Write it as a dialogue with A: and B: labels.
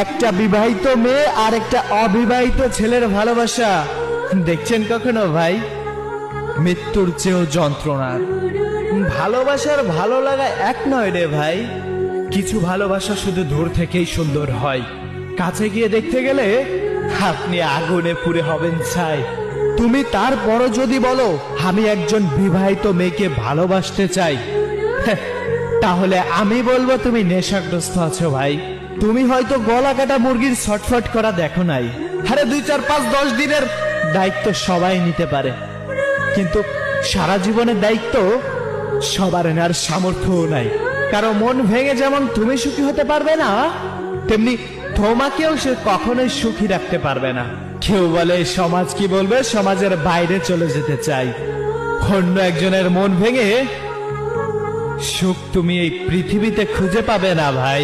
A: একটা বিবাহিত মেয়ে আর একটা অবিবাহিত ছেলের ভালোবাসা দেখছেন কখনো ভাই? মৃত্যুর চেয়েও যন্ত্রণার। ভালোবাসার ভালো লাগা এক নয় রে ভাই। কিছু ভালোবাসা শুধু দূর থেকেই সুন্দর হয়, কাছে গিয়ে দেখতে গেলে আপনি আগুনে পুড়ে হবেন ছাই। তুমি তারপরও যদি বলো আমি একজন বিবাহিত মেয়েকে ভালোবাসতে চাই, তাহলে আমি বলবো তুমি নেশাগ্রস্ত আছো ভাই। তুমি হয়তো গলা কাটা মুরগির ছটফট করা দেখো নাই। আরে 2, 4, 5, 10 দিনের দায়িত্ব সবাই নিতে পারে, কিন্তু সারা জীবনের দায়িত্ব সবার নেওয়ার সামর্থ্যও নাই। কারো মন ভেঙে যেমন তুমি সুখী হতে পারবে না, তেমনি তোমাকেও সে কখনোই সুখী রাখতে পারবে না। কেউ বলে সমাজ কি বলবে, সমাজের বাইরে চলে যেতে চাই। অন্য একজনের মন ভেঙে সুখ তুমি এই পৃথিবীতে খুঁজে পাবে না ভাই।